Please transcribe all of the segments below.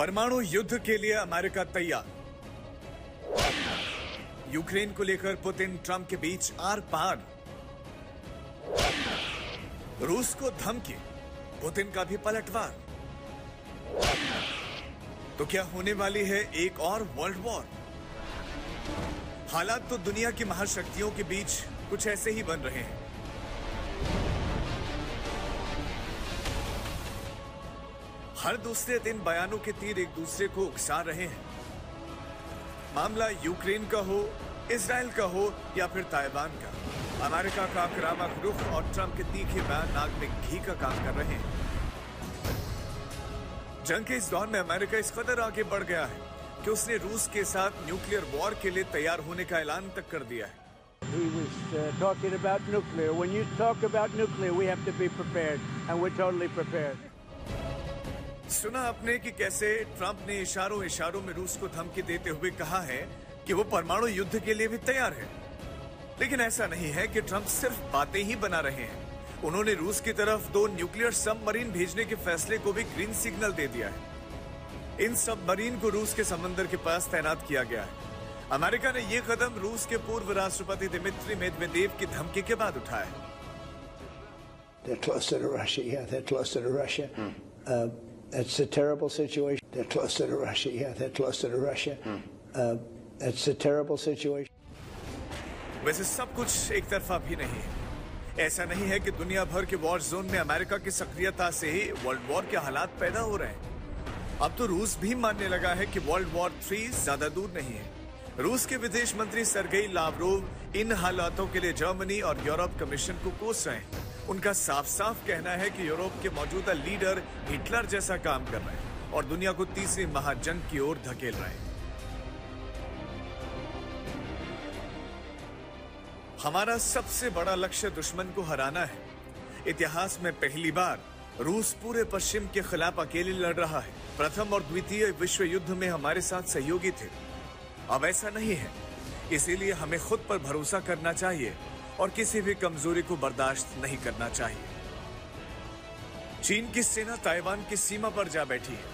परमाणु युद्ध के लिए अमेरिका तैयार। यूक्रेन को लेकर पुतिन ट्रंप के बीच आर पार। रूस को धमकी, पुतिन का भी पलटवार। तो क्या होने वाली है एक और वर्ल्ड वॉर? हालात तो दुनिया की महाशक्तियों के बीच कुछ ऐसे ही बन रहे हैं। हर दूसरे दिन बयानों के तीर एक दूसरे को उकसा रहे हैं। मामला यूक्रेन का हो, इजराइल का हो या फिर ताइवान का, अमेरिका का आक्रामक रुख और ट्रंप के तीखे बयान नाक में घी का काम कर रहे हैं। जंग के इस दौर में अमेरिका इस कदर आगे बढ़ गया है कि उसने रूस के साथ न्यूक्लियर वॉर के लिए तैयार होने का ऐलान तक कर दिया है। He was talking about nuclear. When you talk about nuclear, we have to be prepared, and we're totally prepared. सुना आपने कि कैसे ट्रंप ने इशारों में रूस को धमकी देते हुए कहा है कि वो परमाणु युद्ध के लिए भी तैयार है। लेकिन ऐसा नहीं है कि ट्रंप सिर्फ बातें ही बना रहे हैं। उन्होंने रूस की तरफ 2 न्यूक्लियर सबमरीन भेजने के फैसले को भी ग्रीन सिग्नल दे दिया है। इन सबमरीन को रूस के समंदर के पास तैनात किया गया है। अमेरिका ने यह कदम रूस के पूर्व राष्ट्रपति दिमित्री मेदवेदेव की धमकी के बाद उठाया है। They're closer to Russia. Yeah, they're closer to Russia. It's a terrible situation. They're closer to Russia. Yeah, they're closer to Russia. It's a terrible situation. वैसे सब कुछ एक तरफा भी नहीं है। ऐसा नहीं है कि दुनिया भर के वॉर जोन में अमेरिका की सक्रियता से ही वर्ल्ड वॉर के हालात पैदा हो रहे हैं। अब तो रूस भी मानने लगा है कि वर्ल्ड वॉर 3 ज्यादा दूर नहीं है। रूस के विदेश मंत्री सर्गेई लावरोव इन हालातों के लिए जर्मनी और यूरोप कमीशन को कोस रहे हैं। उनका साफ साफ कहना है कि यूरोप के मौजूदा लीडर हिटलर जैसा काम कर रहे हैं और दुनिया को तीसरी महाजंग की ओर धकेल रहे हैं। हमारा सबसे बड़ा लक्ष्य दुश्मन को हराना है। इतिहास में पहली बार रूस पूरे पश्चिम के खिलाफ अकेले लड़ रहा है। प्रथम और द्वितीय विश्व युद्ध में हमारे साथ सहयोगी थे, अब ऐसा नहीं है। इसीलिए हमें खुद पर भरोसा करना चाहिए और किसी भी कमजोरी को बर्दाश्त नहीं करना चाहिए। चीन की सेना ताइवान की सीमा पर जा बैठी है।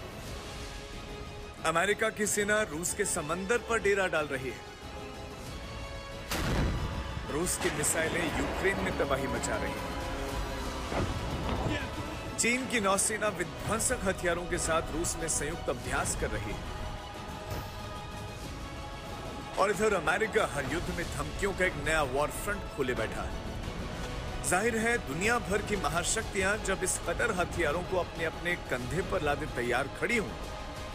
अमेरिका की सेना रूस के समंदर पर डेरा डाल रही है। रूस की मिसाइलें यूक्रेन में तबाही मचा रही हैं। चीन की नौसेना विध्वंसक हथियारों के साथ रूस में संयुक्त अभ्यास कर रही है। और इधर अमेरिका हर युद्ध में धमकियों का एक नया वॉर फ्रंट खोले बैठा है। जाहिर है दुनिया भर की महाशक्तियां जब इस कदर हथियारों को अपने अपने कंधे पर लादे तैयार खड़ी हों,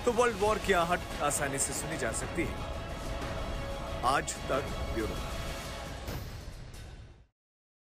तो वर्ल्ड वॉर की आहट आसानी से सुनी जा सकती है। आज तक ब्यूरो।